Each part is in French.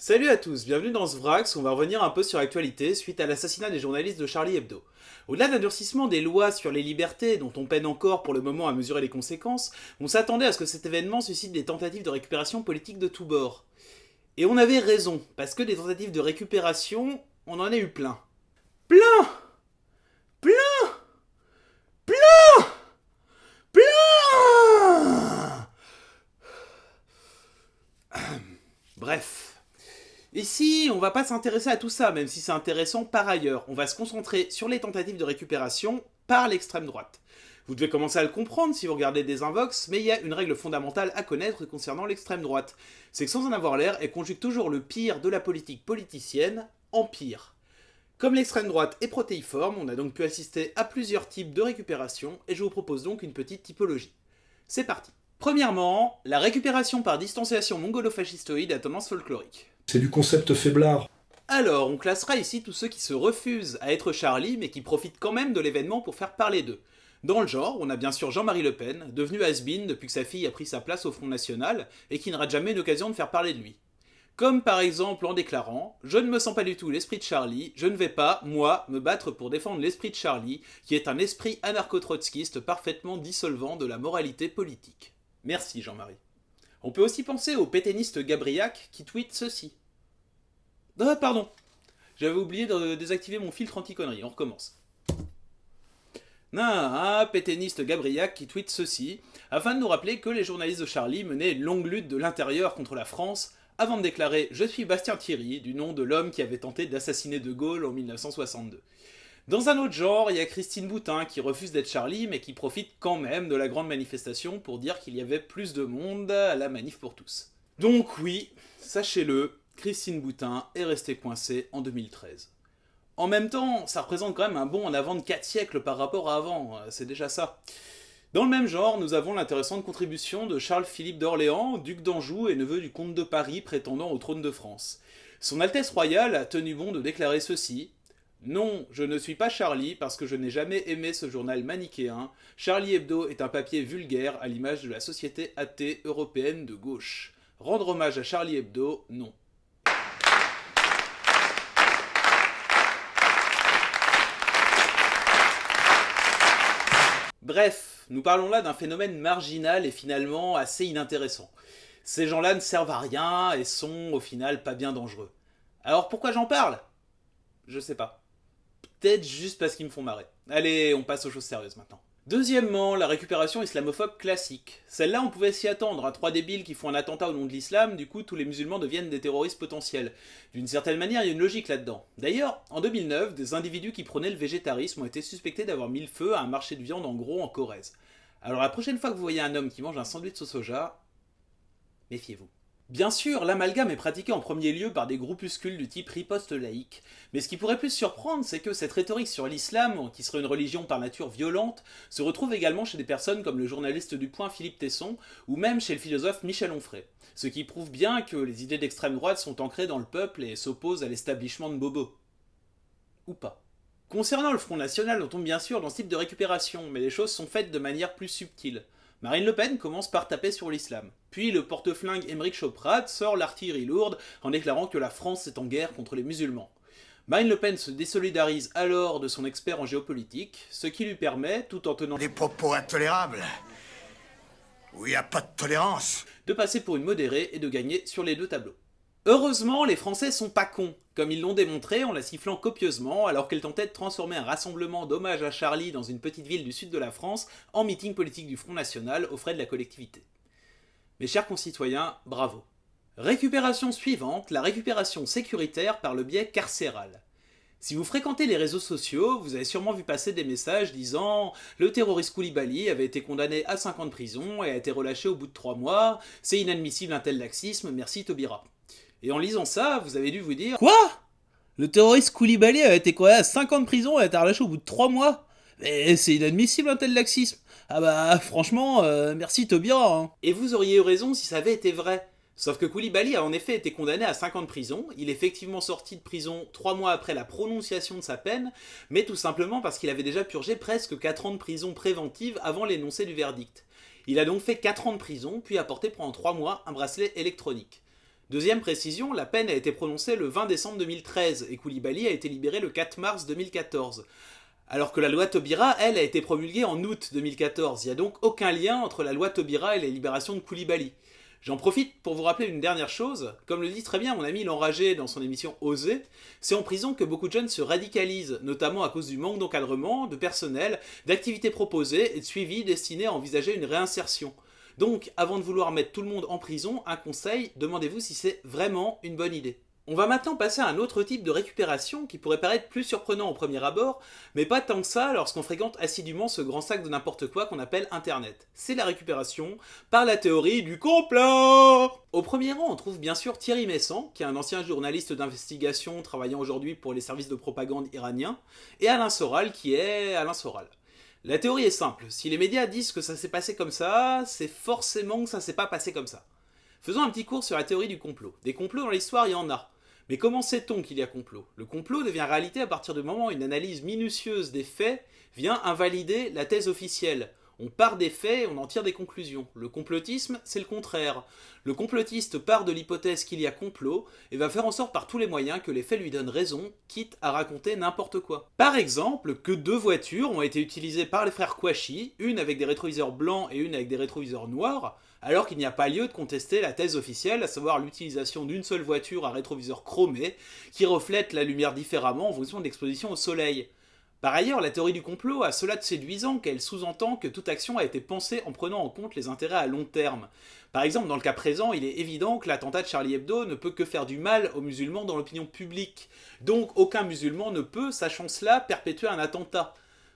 Salut à tous, bienvenue dans ce Vrax où on va revenir un peu sur l'actualité suite à l'assassinat des journalistes de Charlie Hebdo. Au-delà d'un durcissement des lois sur les libertés, dont on peine encore pour le moment à mesurer les conséquences, on s'attendait à ce que cet événement suscite des tentatives de récupération politique de tous bords. Et on avait raison, parce que des tentatives de récupération, on en a eu plein. Plein Plein Plein Plein Bref. Ici, on va pas s'intéresser à tout ça, même si c'est intéressant par ailleurs. On va se concentrer sur les tentatives de récupération par l'extrême droite. Vous devez commencer à le comprendre si vous regardez des invox, mais il y a une règle fondamentale à connaître concernant l'extrême droite. C'est que sans en avoir l'air, elle conjugue toujours le pire de la politique politicienne en pire. Comme l'extrême droite est protéiforme, on a donc pu assister à plusieurs types de récupération, et je vous propose donc une petite typologie. C'est parti. Premièrement, la récupération par distanciation mongolo-fascistoïde à tendance folklorique. C'est du concept faiblard. Alors, on classera ici tous ceux qui se refusent à être Charlie, mais qui profitent quand même de l'événement pour faire parler d'eux. Dans le genre, on a bien sûr Jean-Marie Le Pen, devenu has-been depuis que sa fille a pris sa place au Front National, et qui ne rate jamais une occasion de faire parler de lui. Comme par exemple en déclarant « Je ne me sens pas du tout l'esprit de Charlie, je ne vais pas, moi, me battre pour défendre l'esprit de Charlie, qui est un esprit anarcho-trotskiste parfaitement dissolvant de la moralité politique. » Merci Jean-Marie. On peut aussi penser au pétainiste Gabriac qui tweet ceci. Ah, pardon. J'avais oublié de désactiver mon filtre anti-conneries. On recommence. Pétainiste Gabriac qui tweet ceci, afin de nous rappeler que les journalistes de Charlie menaient une longue lutte de l'intérieur contre la France, avant de déclarer « Je suis Bastien Thierry », du nom de l'homme qui avait tenté d'assassiner De Gaulle en 1962. Dans un autre genre, il y a Christine Boutin qui refuse d'être Charlie, mais qui profite quand même de la grande manifestation pour dire qu'il y avait plus de monde à la manif pour tous. Donc oui, sachez-le, Christine Boutin est restée coincée en 2013. En même temps, ça représente quand même un bond en avant de 4 siècles par rapport à avant, c'est déjà ça. Dans le même genre, nous avons l'intéressante contribution de Charles-Philippe d'Orléans, duc d'Anjou et neveu du comte de Paris prétendant au trône de France. Son Altesse royale a tenu bon de déclarer ceci. Non, je ne suis pas Charlie parce que je n'ai jamais aimé ce journal manichéen. Charlie Hebdo est un papier vulgaire à l'image de la société athée européenne de gauche. Rendre hommage à Charlie Hebdo, non. Bref, nous parlons là d'un phénomène marginal et finalement assez inintéressant. Ces gens-là ne servent à rien et sont au final pas bien dangereux. Alors pourquoi j'en parle? Je sais pas. Peut-être juste parce qu'ils me font marrer. Allez, on passe aux choses sérieuses maintenant. Deuxièmement, la récupération islamophobe classique. Celle-là, on pouvait s'y attendre. À 3 débiles qui font un attentat au nom de l'islam, du coup, tous les musulmans deviennent des terroristes potentiels. D'une certaine manière, il y a une logique là-dedans. D'ailleurs, en 2009, des individus qui prônaient le végétarisme ont été suspectés d'avoir mis le feu à un marché de viande en gros en Corrèze. Alors la prochaine fois que vous voyez un homme qui mange un sandwich au soja, méfiez-vous. Bien sûr, l'amalgame est pratiqué en premier lieu par des groupuscules du type riposte laïque, mais ce qui pourrait plus surprendre, c'est que cette rhétorique sur l'islam, qui serait une religion par nature violente, se retrouve également chez des personnes comme le journaliste du Point Philippe Tesson, ou même chez le philosophe Michel Onfray. Ce qui prouve bien que les idées d'extrême droite sont ancrées dans le peuple et s'opposent à l'établissement de Bobo. Ou pas. Concernant le Front National, on tombe bien sûr dans ce type de récupération, mais les choses sont faites de manière plus subtile. Marine Le Pen commence par taper sur l'islam. Puis le porte-flingue Émeric Choprat sort l'artillerie lourde en déclarant que la France est en guerre contre les musulmans. Marine Le Pen se désolidarise alors de son expert en géopolitique, ce qui lui permet, tout en tenant des propos intolérables, où il n'y a pas de tolérance, de passer pour une modérée et de gagner sur les deux tableaux. Heureusement, les Français sont pas cons, comme ils l'ont démontré en la sifflant copieusement alors qu'elle tentait de transformer un rassemblement d'hommage à Charlie dans une petite ville du sud de la France en meeting politique du Front National aux frais de la collectivité. Mes chers concitoyens, bravo. Récupération suivante, la récupération sécuritaire par le biais carcéral. Si vous fréquentez les réseaux sociaux, vous avez sûrement vu passer des messages disant « Le terroriste Koulibaly avait été condamné à 5 ans de prison et a été relâché au bout de 3 mois, c'est inadmissible un tel laxisme, merci Taubira ». Et en lisant ça, vous avez dû vous dire « Quoi ? Le terroriste Koulibaly a été condamné à 5 ans de prison et a été relâché au bout de 3 mois ? Mais c'est inadmissible un tel laxisme. Ah bah franchement, merci Taubira. Hein. » Et vous auriez eu raison si ça avait été vrai. Sauf que Koulibaly a en effet été condamné à 5 ans de prison, il est effectivement sorti de prison 3 mois après la prononciation de sa peine, mais tout simplement parce qu'il avait déjà purgé presque 4 ans de prison préventive avant l'énoncé du verdict. Il a donc fait 4 ans de prison, puis a porté pendant 3 mois un bracelet électronique. Deuxième précision, la peine a été prononcée le 20 décembre 2013 et Koulibaly a été libéré le 4 mars 2014. Alors que la loi Taubira, elle, a été promulguée en août 2014. Il n'y a donc aucun lien entre la loi Taubira et la libération de Koulibaly. J'en profite pour vous rappeler une dernière chose. Comme le dit très bien mon ami L'Enragé dans son émission Oser, c'est en prison que beaucoup de jeunes se radicalisent, notamment à cause du manque d'encadrement, de personnel, d'activités proposées et de suivi destinés à envisager une réinsertion. Donc, avant de vouloir mettre tout le monde en prison, un conseil, demandez-vous si c'est vraiment une bonne idée. On va maintenant passer à un autre type de récupération qui pourrait paraître plus surprenant au premier abord, mais pas tant que ça lorsqu'on fréquente assidûment ce grand sac de n'importe quoi qu'on appelle Internet. C'est la récupération par la théorie du complot. Au premier rang, on trouve bien sûr Thierry Messant, qui est un ancien journaliste d'investigation travaillant aujourd'hui pour les services de propagande iraniens, et Alain Soral, qui est Alain Soral. La théorie est simple, si les médias disent que ça s'est passé comme ça, c'est forcément que ça s'est pas passé comme ça. Faisons un petit cours sur la théorie du complot. Des complots dans l'histoire, il y en a. Mais comment sait-on qu'il y a complot? Le complot devient réalité à partir du moment où une analyse minutieuse des faits vient invalider la thèse officielle. On part des faits et on en tire des conclusions. Le complotisme, c'est le contraire. Le complotiste part de l'hypothèse qu'il y a complot et va faire en sorte par tous les moyens que les faits lui donnent raison, quitte à raconter n'importe quoi. Par exemple, que 2 voitures ont été utilisées par les frères Kouachi, une avec des rétroviseurs blancs et une avec des rétroviseurs noirs, alors qu'il n'y a pas lieu de contester la thèse officielle, à savoir l'utilisation d'une seule voiture à rétroviseur chromé, qui reflète la lumière différemment en fonction de l'exposition au soleil. Par ailleurs, la théorie du complot a cela de séduisant qu'elle sous-entend que toute action a été pensée en prenant en compte les intérêts à long terme. Par exemple, dans le cas présent, il est évident que l'attentat de Charlie Hebdo ne peut que faire du mal aux musulmans dans l'opinion publique. Donc aucun musulman ne peut, sachant cela, perpétuer un attentat.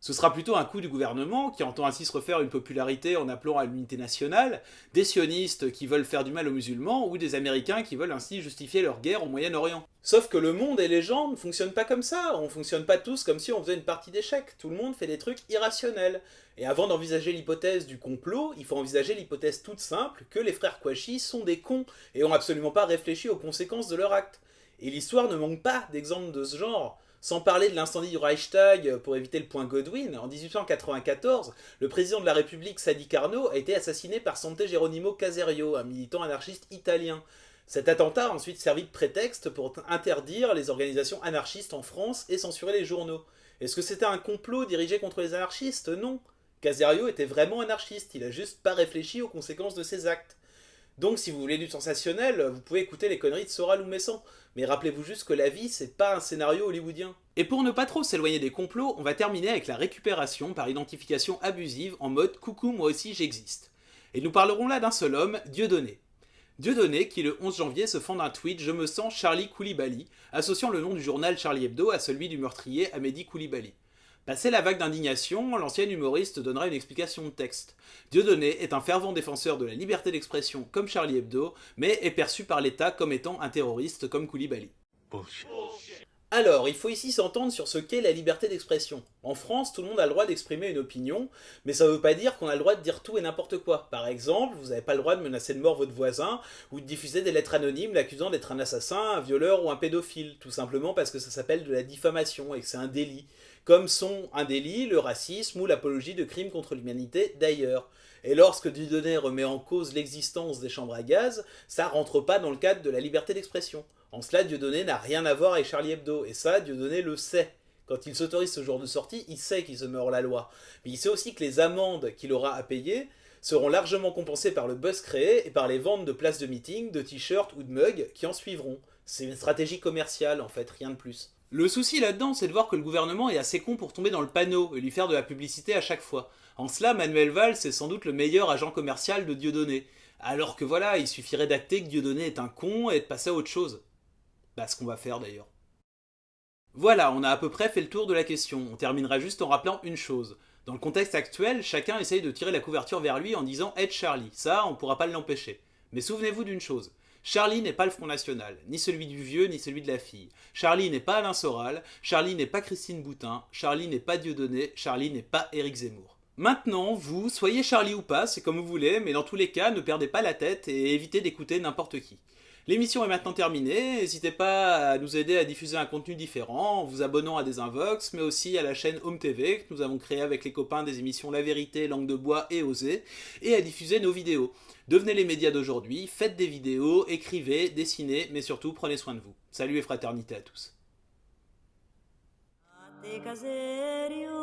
Ce sera plutôt un coup du gouvernement, qui entend ainsi se refaire une popularité en appelant à l'unité nationale, des sionistes qui veulent faire du mal aux musulmans, ou des Américains qui veulent ainsi justifier leur guerre au Moyen-Orient. Sauf que le monde et les gens ne fonctionnent pas comme ça, on fonctionne pas tous comme si on faisait une partie d'échecs, tout le monde fait des trucs irrationnels. Et avant d'envisager l'hypothèse du complot, il faut envisager l'hypothèse toute simple que les frères Kouachi sont des cons, et ont absolument pas réfléchi aux conséquences de leur acte. Et l'histoire ne manque pas d'exemples de ce genre. Sans parler de l'incendie du Reichstag pour éviter le point Godwin, en 1894, le président de la République Sadi Carnot a été assassiné par Santé Geronimo Caserio, un militant anarchiste italien. Cet attentat a ensuite servi de prétexte pour interdire les organisations anarchistes en France et censurer les journaux. Est-ce que c'était un complot dirigé contre les anarchistes? Non. Caserio était vraiment anarchiste, il a juste pas réfléchi aux conséquences de ses actes. Donc si vous voulez du sensationnel, vous pouvez écouter les conneries de Soral ou Messant. Mais rappelez-vous juste que la vie, c'est pas un scénario hollywoodien. Et pour ne pas trop s'éloigner des complots, on va terminer avec la récupération par identification abusive en mode « coucou, moi aussi j'existe ». Et nous parlerons là d'un seul homme, Dieudonné. Dieudonné, qui le 11 janvier se fend d'un tweet « Je me sens Charlie Koulibaly », associant le nom du journal Charlie Hebdo à celui du meurtrier Amédi Koulibaly. Passé la vague d'indignation, l'ancien humoriste donnera une explication de texte. Dieudonné est un fervent défenseur de la liberté d'expression comme Charlie Hebdo, mais est perçu par l'État comme étant un terroriste comme Koulibaly. Bullshit. Alors, il faut ici s'entendre sur ce qu'est la liberté d'expression. En France, tout le monde a le droit d'exprimer une opinion, mais ça ne veut pas dire qu'on a le droit de dire tout et n'importe quoi. Par exemple, vous n'avez pas le droit de menacer de mort votre voisin, ou de diffuser des lettres anonymes l'accusant d'être un assassin, un violeur ou un pédophile, tout simplement parce que ça s'appelle de la diffamation et que c'est un délit. Comme sont un délit, le racisme ou l'apologie de crimes contre l'humanité d'ailleurs. Et lorsque Dieudonné remet en cause l'existence des chambres à gaz, ça rentre pas dans le cadre de la liberté d'expression. En cela, Dieudonné n'a rien à voir avec Charlie Hebdo, et ça, Dieudonné le sait. Quand il s'autorise ce genre de sortie, il sait qu'il se met hors la loi. Mais il sait aussi que les amendes qu'il aura à payer seront largement compensées par le buzz créé et par les ventes de places de meeting, de t-shirts ou de mugs qui en suivront. C'est une stratégie commerciale, en fait, rien de plus. Le souci là-dedans, c'est de voir que le gouvernement est assez con pour tomber dans le panneau et lui faire de la publicité à chaque fois. En cela, Manuel Valls est sans doute le meilleur agent commercial de Dieudonné. Alors que voilà, il suffirait d'acter que Dieudonné est un con et de passer à autre chose. Bah, ce qu'on va faire d'ailleurs. Voilà, on a à peu près fait le tour de la question. On terminera juste en rappelant une chose. Dans le contexte actuel, chacun essaye de tirer la couverture vers lui en disant « Aide Charlie ». Ça, on pourra pas l'empêcher. Mais souvenez-vous d'une chose. Charlie n'est pas le Front National, ni celui du vieux, ni celui de la fille. Charlie n'est pas Alain Soral, Charlie n'est pas Christine Boutin, Charlie n'est pas Dieudonné, Charlie n'est pas Éric Zemmour. Maintenant, vous, soyez Charlie ou pas, c'est comme vous voulez, mais dans tous les cas, ne perdez pas la tête et évitez d'écouter n'importe qui. L'émission est maintenant terminée, n'hésitez pas à nous aider à diffuser un contenu différent en vous abonnant à des Invox, mais aussi à la chaîne Home TV que nous avons créée avec les copains des émissions La Vérité, Langue de Bois et Oser, et à diffuser nos vidéos. Devenez les médias d'aujourd'hui, faites des vidéos, écrivez, dessinez, mais surtout prenez soin de vous. Salut et fraternité à tous. Te caserio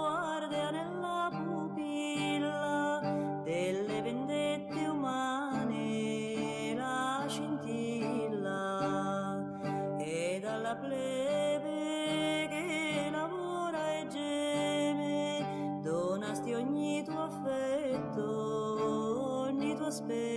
ardea nella pupilla delle vendette umane la scintilla e dalla plebe che lavora e geme donasti ogni tuo affetto, ogni tuo aspetto.